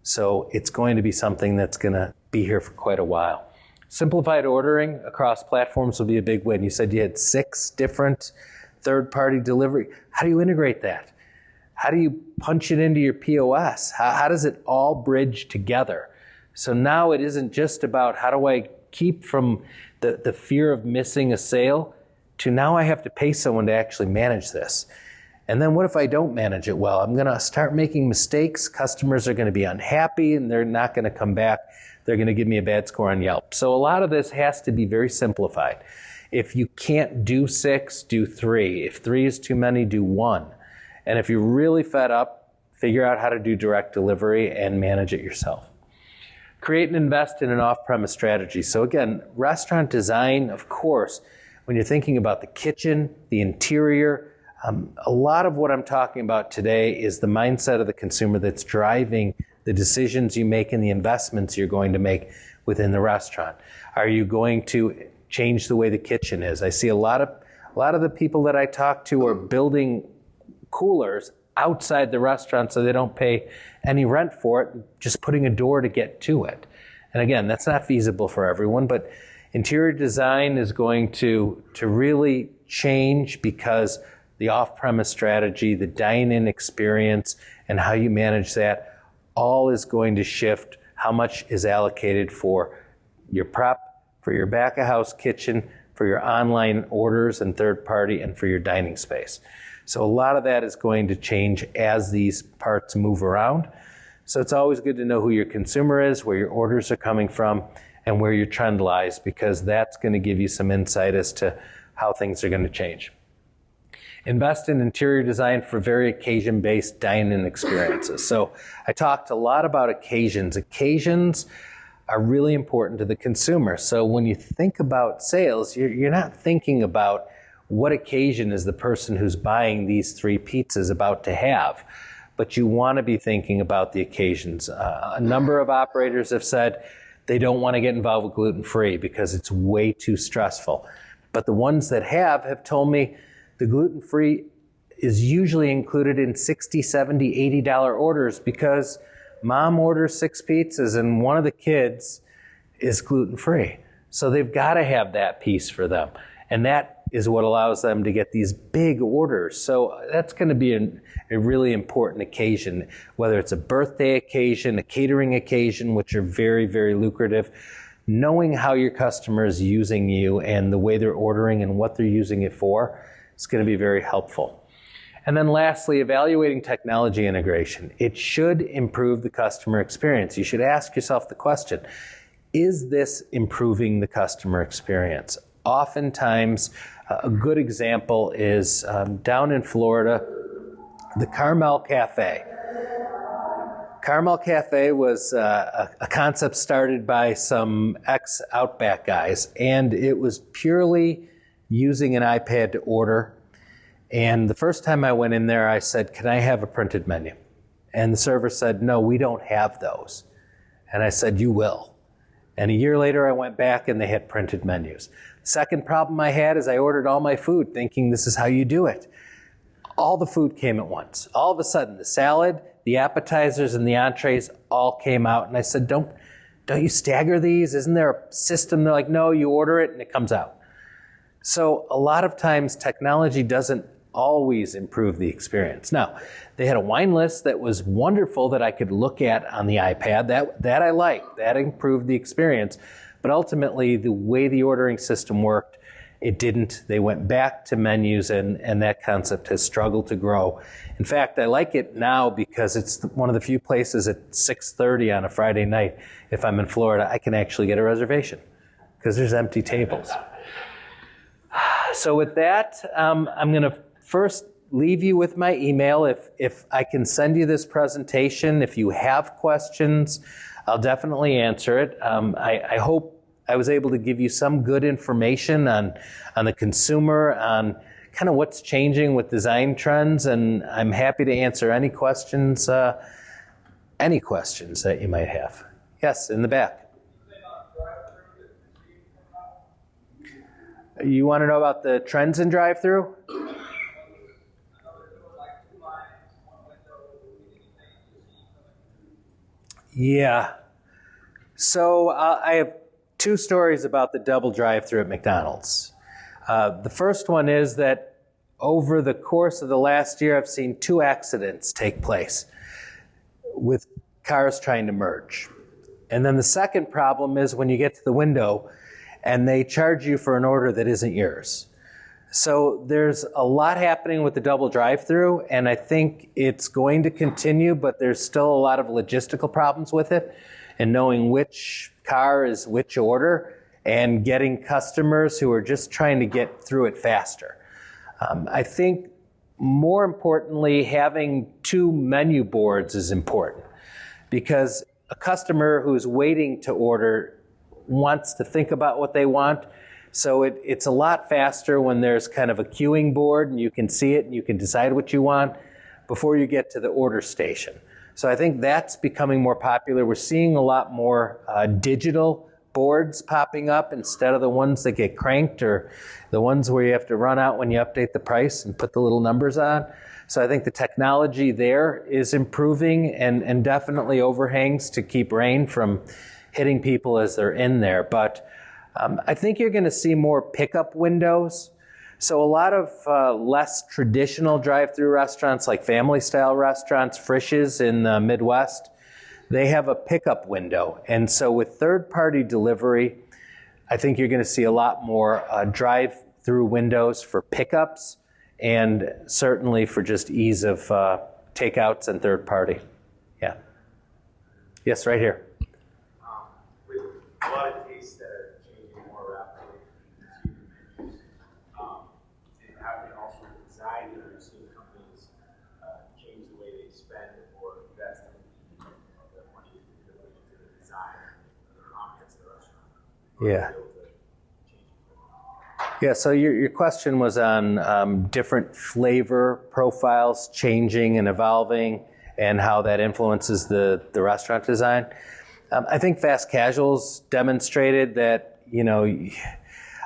so it's going to be something that's going to be here for quite a while. Simplified ordering across platforms will be a big win. You said you had 6 different third-party delivery. How do you integrate that? How do you punch it into your POS? How does it all bridge together? So now it isn't just about how do I keep from the fear of missing a sale to now I have to pay someone to actually manage this. And then what if I don't manage it well? I'm going to start making mistakes. Customers are going to be unhappy and they're not going to come back. They're going to give me a bad score on Yelp. So a lot of this has to be very simplified. If you can't do 6, do 3. If 3 is too many, do 1. And if you're really fed up, figure out how to do direct delivery and manage it yourself. Create and invest in an off-premise strategy. So again, restaurant design, of course, when you're thinking about the kitchen, the interior, a lot of what I'm talking about today is the mindset of the consumer that's driving the decisions you make and the investments you're going to make within the restaurant. Are you going to change the way the kitchen is? I see a lot of the people that I talk to are building coolers outside the restaurant so they don't pay any rent for it, just putting a door to get to it. And again, that's not feasible for everyone, but interior design is going to really change because the off-premise strategy, the dine-in experience, and how you manage that all is going to shift how much is allocated for your prep, for your back-of-house kitchen, for for your online orders and third party, and for your dining space. So a lot of that is going to change as these parts move around. So it's always good to know who your consumer is, where your orders are coming from, and where your trend lies, because that's going to give you some insight as to how things are going to change. Invest in interior design for very occasion-based dine-in experiences. So I talked a lot about occasions. Occasions are really important to the consumer. So when you think about sales, you're not thinking about what occasion is the person who's buying these 3 pizzas about to have, but you want to be thinking about the occasions. A number of operators have said they don't want to get involved with gluten-free because it's way too stressful. But the ones that have told me the gluten-free is usually included in $60, $70, $80 orders because mom orders 6 pizzas and one of the kids is gluten-free. So they've got to have that piece for them. And that is what allows them to get these big orders. So that's going to be a really important occasion, whether it's a birthday occasion, a catering occasion, which are very, very lucrative. Knowing how your customer is using you and the way they're ordering and what they're using it for is going to be very helpful. And then lastly, evaluating technology integration. It should improve the customer experience. You should ask yourself the question, is this improving the customer experience? Oftentimes, a good example is down in Florida, the Carmel Cafe. Carmel Cafe was a concept started by some ex-Outback guys, and it was purely using an iPad to order. And the first time I went in there, I said, "Can I have a printed menu?" And the server said, "No, we don't have those." And I said, "You will." And a year later, I went back and they had printed menus. Second problem I had is I ordered all my food thinking this is how you do it. All the food came at once. All of a sudden, the salad, the appetizers, and the entrees all came out. And I said, don't you stagger these? Isn't there a system? They're like, "No, you order it and it comes out." So a lot of times technology doesn't always improve the experience. Now, they had a wine list that was wonderful that I could look at on the iPad. That I liked. That improved the experience. But ultimately, the way the ordering system worked, it didn't. They went back to menus, and that concept has struggled to grow. In fact, I like it now because it's one of the few places at 6:30 on a Friday night, if I'm in Florida, I can actually get a reservation because there's empty tables. So with that, I'm going to first leave you with my email. If I can send you this presentation, if you have questions, I'll definitely answer it. I hope I was able to give you some good information on the consumer, on kind of what's changing with design trends, and I'm happy to answer any questions that you might have. Yes, in the back. You want to know about the trends in drive-thru? Yeah. So I have 2 stories about the double drive-thru at McDonald's. The first one is that over the course of the last year, I've seen 2 accidents take place with cars trying to merge. And then the second problem is when you get to the window and they charge you for an order that isn't yours. So there's a lot happening with the double drive-thru, and I think it's going to continue, but there's still a lot of logistical problems with it, and knowing which car is which order, and getting customers who are just trying to get through it faster. I think more importantly, having 2 menu boards is important, because a customer who's waiting to order wants to think about what they want. So it's a lot faster when there's kind of a queuing board and you can see it and you can decide what you want before you get to the order station. So I think that's becoming more popular. We're seeing a lot more digital boards popping up instead of the ones that get cranked or the ones where you have to run out when you update the price and put the little numbers on. So I think the technology there is improving and definitely overhangs to keep rain from hitting people as they're in there. But I think you're going to see more pickup windows. So a lot of less traditional drive-through restaurants, like family-style restaurants, Frisch's in the Midwest, they have a pickup window. And so with third-party delivery, I think you're going to see a lot more drive-through windows for pickups, and certainly for just ease of takeouts and third party. Yeah. Yes, right here. With a lot of tastes that are changing more rapidly, menus, it happening also with design, and we've seen companies change the way they spend or invest in the money into the design and the ambiance of the restaurant. Yeah. Yeah, so your question was on different flavor profiles changing and evolving and how that influences the restaurant design. I think fast casuals demonstrated that,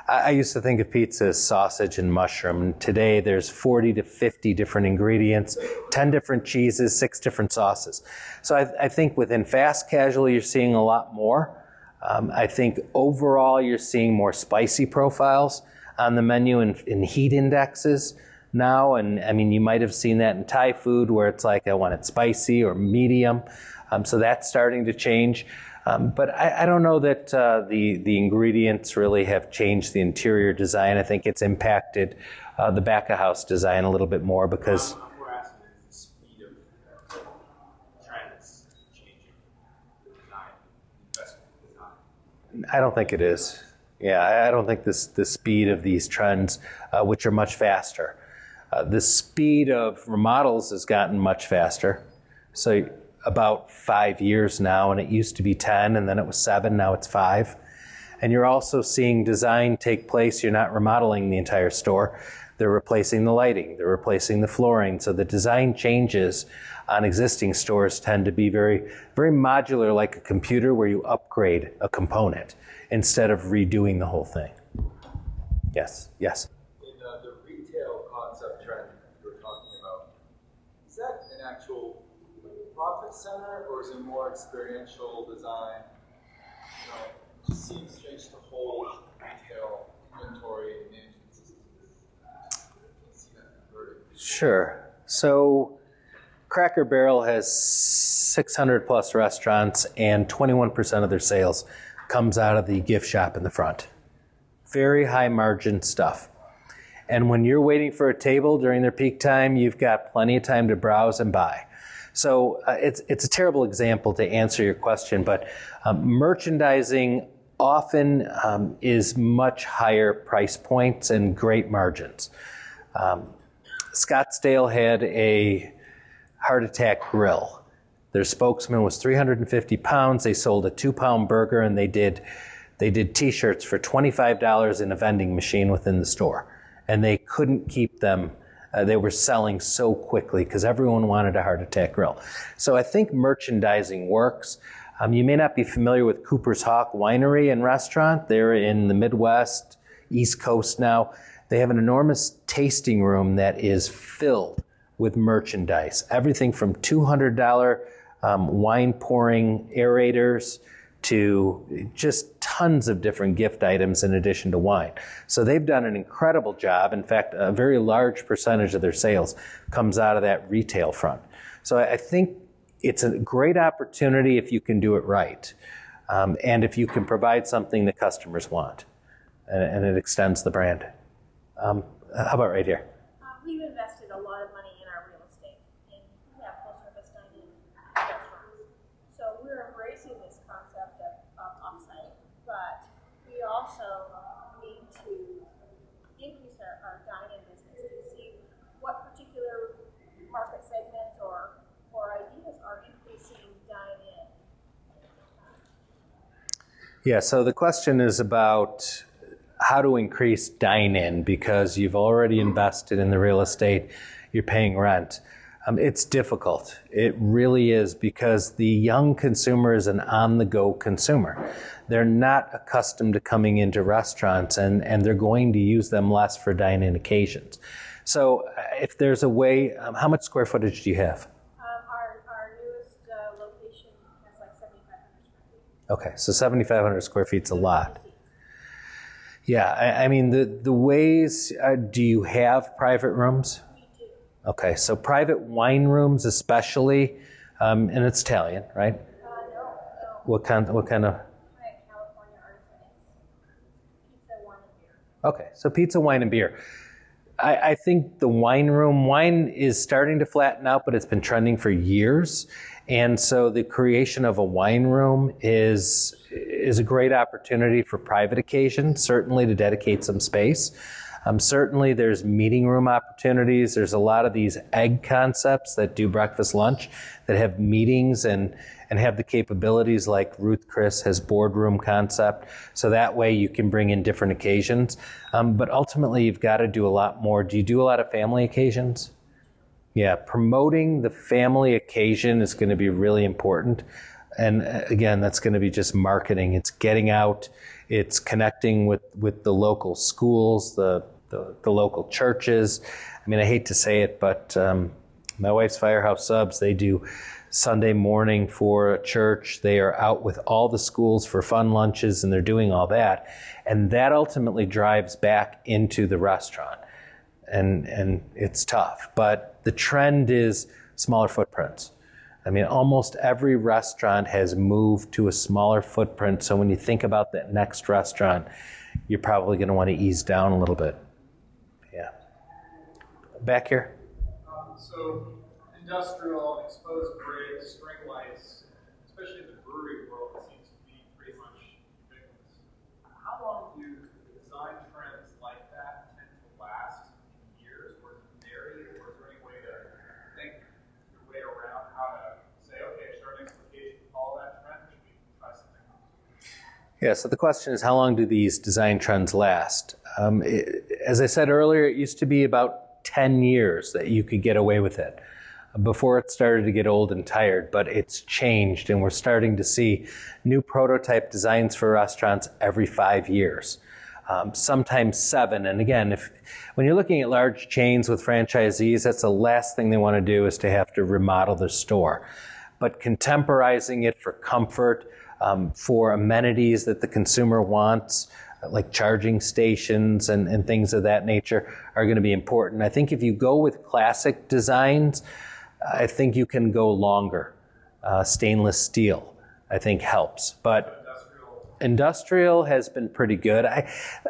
I used to think of pizza as sausage and mushroom. Today there's 40 to 50 different ingredients, 10 different cheeses, 6 different sauces. So I think within fast casual you're seeing a lot more. I think overall you're seeing more spicy profiles on the menu in heat indexes now. And I mean, you might have seen that in Thai food where it's like, I want it spicy or medium. So that's starting to change. But I don't know that the ingredients really have changed the interior design. I think it's impacted the back of house design a little bit more because... I'm more asking, is the speed of trends changing the design, investment design? I don't think it is. Yeah, I don't think the speed of these trends, which are much faster. The speed of remodels has gotten much faster. So about 5 years now, and it used to be 10, and then it was 7, now it's 5. And you're also seeing design take place. You're not remodeling the entire store. They're replacing the lighting. They're replacing the flooring. So the design changes on existing stores tend to be very, very modular, like a computer where you upgrade a component instead of redoing the whole thing. Yes, yes. In the retail concept trend you were talking about, is that an actual profit center or is it more experiential design? It just seems strange to hold retail inventory and management systems. See that converted. Sure. So Cracker Barrel has 600 plus restaurants, and 21% of their sales comes out of the gift shop in the front. Very high margin stuff. And when you're waiting for a table during their peak time, you've got plenty of time to browse and buy. So it's a terrible example to answer your question, but merchandising often is much higher price points and great margins. Scottsdale had a heart attack grill. Their spokesman was 350 pounds. They sold a 2-pound burger, and they did T-shirts for $25 in a vending machine within the store. And they couldn't keep them. They were selling so quickly because everyone wanted a heart attack grill. So I think merchandising works. You may not be familiar with Cooper's Hawk Winery and Restaurant. They're in the Midwest, East Coast now. They have an enormous tasting room that is filled with merchandise. Everything from $200 wine pouring aerators to just tons of different gift items in addition to wine. So they've done an incredible job. In fact, a very large percentage of their sales comes out of that retail front. So I think it's a great opportunity if you can do it right. And if you can provide something that customers want. And it extends the brand. How about right here? We've invested a lot of money in our real estate, and we have full service dining restaurants. So we're embracing this concept of offsite, but we also need to increase our dine-in business to see what particular market segments or ideas are increasing dine-in. Yeah, so the question is about how to increase dine-in because you've already invested in the real estate, you're paying rent. It's difficult. It really is because the young consumer is an on-the-go consumer. They're not accustomed to coming into restaurants and they're going to use them less for dine-in occasions. So if there's a way, how much square footage do you have? Our newest location has like 7,500 square feet. Okay, so 7,500 square feet's a lot. Yeah, I mean, the ways, do you have private rooms? We do. Okay, so private wine rooms especially, and it's Italian, right? No. What kind of? California artisan. Okay, so pizza, wine, and beer. I think the wine is starting to flatten out, but it's been trending for years. And so the creation of a wine room is a great opportunity for private occasions, certainly to dedicate some space. Certainly there's meeting room opportunities. There's a lot of these egg concepts that do breakfast, lunch, that have meetings and have the capabilities like Ruth Chris has boardroom concept. So that way you can bring in different occasions. But ultimately you've got to do a lot more. Do you do a lot of family occasions? Yeah, promoting the family occasion is going to be really important. And again, that's going to be just marketing. It's getting out. It's connecting with the local schools, the local churches. I mean, I hate to say it, but my wife's Firehouse Subs, they do Sunday morning for a church. They are out with all the schools for fun lunches, and they're doing all that. And that ultimately drives back into the restaurant. And it's tough. But the trend is smaller footprints. I mean, almost every restaurant has moved to a smaller footprint. So when you think about that next restaurant, you're probably going to want to ease down a little bit. Yeah. Back here. So industrial, exposed bricks, string lights, especially in the brewery world, it seems to be pretty much ubiquitous. How long do design trends like that tend to last in years, or does it vary, or is there any way to think your way around how to say, okay, should our next location follow that trend, or should we try something else? Yeah, so the question is, how long do these design trends last? As I said earlier, it used to be about 10 years that you could get away with it before it started to get old and tired, but it's changed, and we're starting to see new prototype designs for restaurants every 5 years, sometimes 7. And again, when you're looking at large chains with franchisees, that's the last thing they want to do is to have to remodel their store. But contemporizing it for comfort, for amenities that the consumer wants, like charging stations and things of that nature, are going to be important. I think if you go with classic designs, I think you can go longer. Stainless steel, I think, helps. But industrial has been pretty good.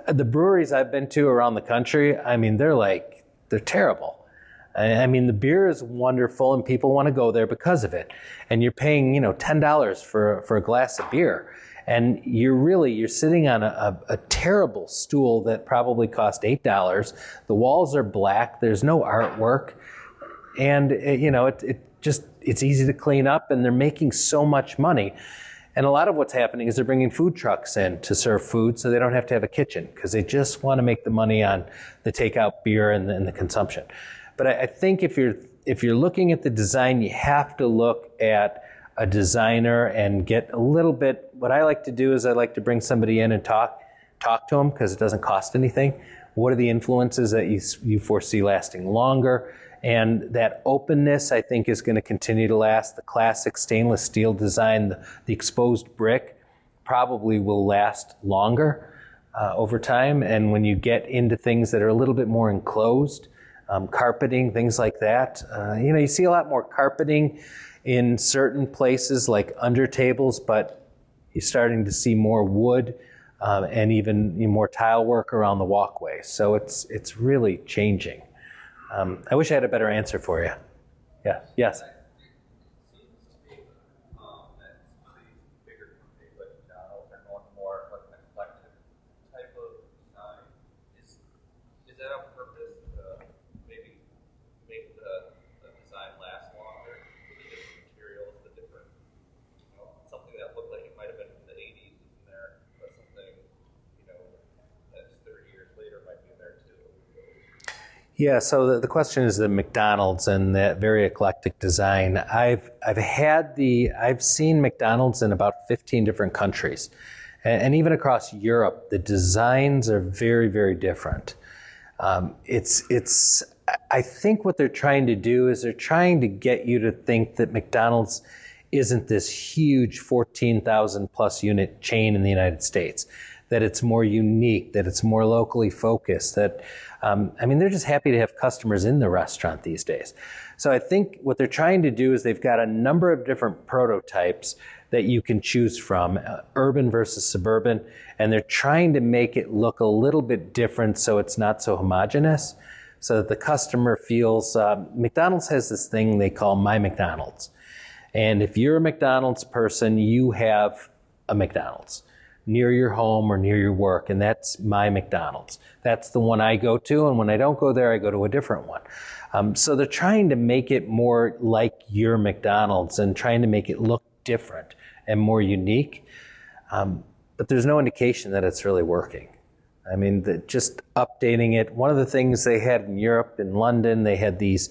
The breweries I've been to around the country, I mean, they're terrible. I mean, the beer is wonderful and people want to go there because of it. And you're paying, $10 for a glass of beer. And you're sitting on a terrible stool that probably cost $8. The walls are black. There's no artwork. And, it's easy to clean up, and they're making so much money. And a lot of what's happening is they're bringing food trucks in to serve food so they don't have to have a kitchen because they just want to make the money on the takeout beer and the consumption. But I think if you're looking at the design, you have to look at a designer and get a little bit. What I like to do is I like to bring somebody in and talk to them because it doesn't cost anything. What are the influences that you foresee lasting longer? And that openness, I think, is going to continue to last. The classic stainless steel design, the exposed brick, probably will last longer over time. And when you get into things that are a little bit more enclosed, carpeting, things like that, you see a lot more carpeting in certain places like under tables, but you're starting to see more wood and even more tile work around the walkway. So it's really changing. I wish I had a better answer for you. Yeah. Yes. It seems to me that some of these bigger companies like McDonald's are going more like an eclectic type of design. Is that on purpose to maybe make the design last longer with the different materials, the different, something that looked like it might have been from the 80s is in there, but something, that's 30 years later might be in there too. Yeah, so the question is the McDonald's and that very eclectic design. I've seen McDonald's in about 15 different countries. And even across Europe, the designs are very, very different. I think what they're trying to do is they're trying to get you to think that McDonald's isn't this huge 14,000 plus unit chain in the United States, that it's more unique, that it's more locally focused, that, they're just happy to have customers in the restaurant these days. So I think what they're trying to do is they've got a number of different prototypes that you can choose from, urban versus suburban, and they're trying to make it look a little bit different so it's not so homogenous, so that the customer feels, McDonald's has this thing they call My McDonald's. And if you're a McDonald's person, you have a McDonald's near your home or near your work, and that's My McDonald's. That's the one I go to, and when I don't go there, I go to a different one. So they're trying to make it more like your McDonald's and trying to make it look different and more unique. But there's no indication that it's really working. I mean, just updating it. One of the things they had in Europe, in London, they had these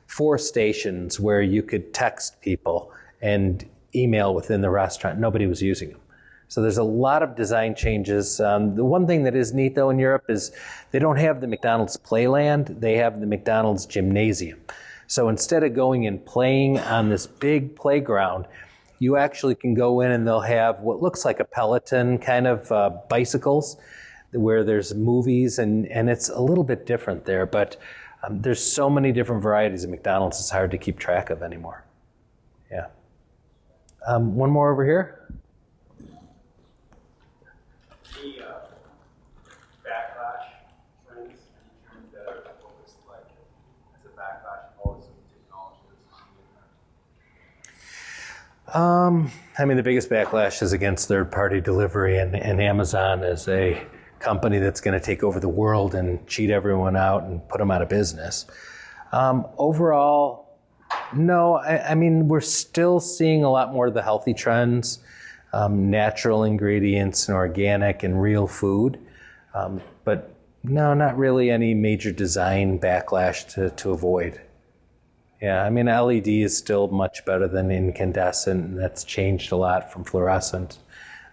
4 stations where you could text people and email within the restaurant. Nobody was using them. So there's a lot of design changes. The one thing that is neat, though, in Europe is they don't have the McDonald's Playland. They have the McDonald's Gymnasium. So instead of going and playing on this big playground, you actually can go in and they'll have what looks like a Peloton kind of bicycles where there's movies, and it's a little bit different there. But there's so many different varieties of McDonald's, it's hard to keep track of anymore. Yeah. One more over here. I mean, the biggest backlash is against third-party delivery, and Amazon is a company that's going to take over the world and cheat everyone out and put them out of business. Overall, no. I mean, we're still seeing a lot more of the healthy trends, natural ingredients and organic and real food. But no, not really any major design backlash to avoid. Yeah, I mean, LED is still much better than incandescent, and that's changed a lot from fluorescent.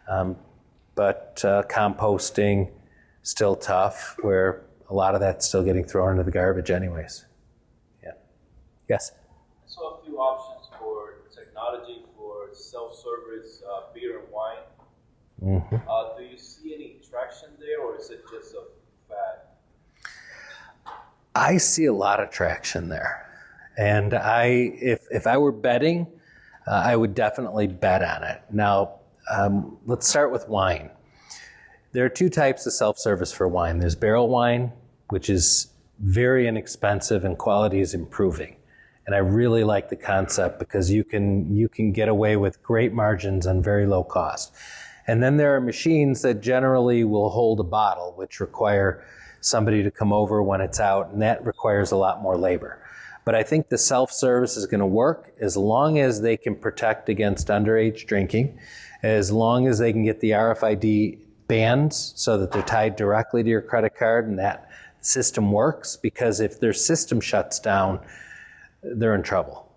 But composting, still tough, where a lot of that's still getting thrown into the garbage anyways. Yeah. Yes? I saw a few options for technology for self-service beer and wine. Mm-hmm. Do you see any traction there, or is it just a fad? I see a lot of traction there. And if I were betting, I would definitely bet on it. Now, let's start with wine. There are 2 types of self-service for wine. There's barrel wine, which is very inexpensive and quality is improving. And I really like the concept because you can get away with great margins and very low cost. And then there are machines that generally will hold a bottle, which require somebody to come over when it's out, and that requires a lot more labor. But I think the self-service is going to work as long as they can protect against underage drinking, as long as they can get the RFID bands so that they're tied directly to your credit card and that system works, because if their system shuts down, they're in trouble.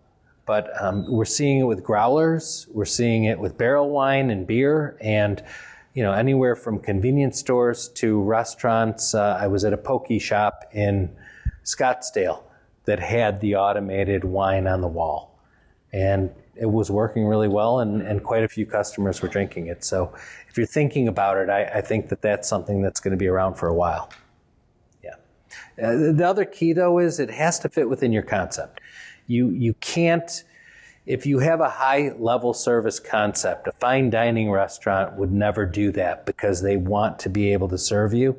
But we're seeing it with growlers, we're seeing it with barrel wine and beer, and anywhere from convenience stores to restaurants. I was at a poke shop in Scottsdale that had the automated wine on the wall. And it was working really well, and quite a few customers were drinking it. So if you're thinking about it, I think that that's something that's going to be around for a while. Yeah. The other key, though, is it has to fit within your concept. You can't, if you have a high-level service concept, a fine dining restaurant would never do that because they want to be able to serve you.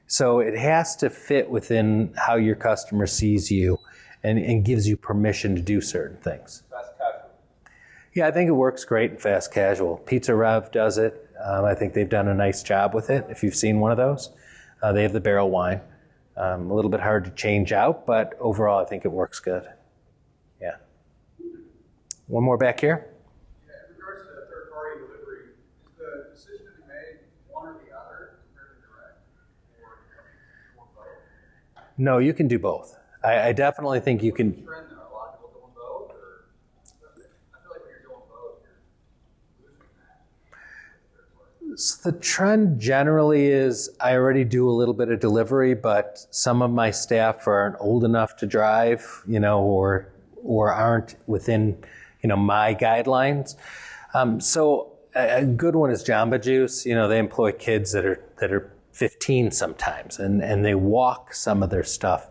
So it has to fit within how your customer sees you and gives you permission to do certain things. Fast casual. Yeah, I think it works great in fast casual. Pizza Rev does it. I think they've done a nice job with it, if you've seen one of those. They have the barrel wine. A little bit hard to change out, but overall I think it works good. Yeah. One more back here. In regards to third-party delivery, is the decision to be made one or the other compared to direct, or both? No, you can do both. I definitely think you can. Trend that a lot of people doing both, or I feel like when you're doing both, you're losing that. So the trend generally is I already do a little bit of delivery, but some of my staff aren't old enough to drive, or aren't within, my guidelines. So a good one is Jamba Juice. They employ kids that are 15 sometimes, and they walk some of their stuff.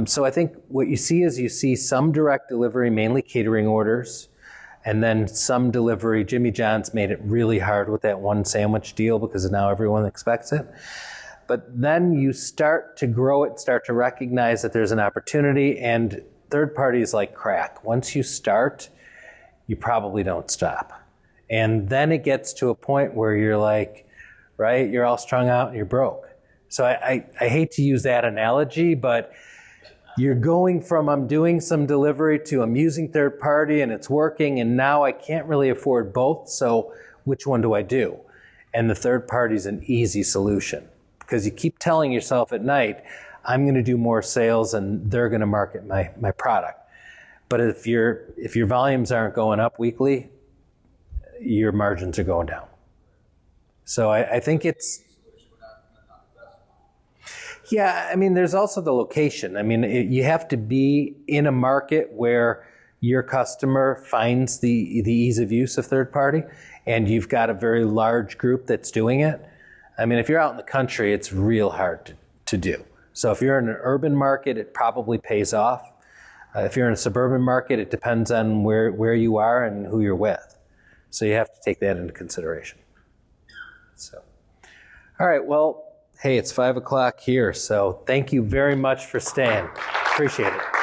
So I think what you see is some direct delivery, mainly catering orders, And then some delivery, Jimmy John's made it really hard with that one sandwich deal because now everyone expects it. But then you start to grow it, start to recognize that there's an opportunity, and third parties like crack. Once you start, you probably don't stop. And then it gets to a point where you're like, right, you're all strung out and you're broke. So I hate to use that analogy, but you're going from I'm doing some delivery to I'm using third party and it's working, and now I can't really afford both, so which one do I do? And the third party is an easy solution because you keep telling yourself at night, I'm going to do more sales and they're going to market my product. But if your volumes aren't going up weekly, your margins are going down. So I think it's, yeah, I mean, there's also the location. I mean, you have to be in a market where your customer finds the ease of use of third party, and you've got a very large group that's doing it. I mean, if you're out in the country, it's real hard to do. So if you're in an urban market, it probably pays off. If you're in a suburban market, it depends on where you are and who you're with. So you have to take that into consideration. So, all right, well, hey, it's 5 o'clock here, so thank you very much for staying. Appreciate it.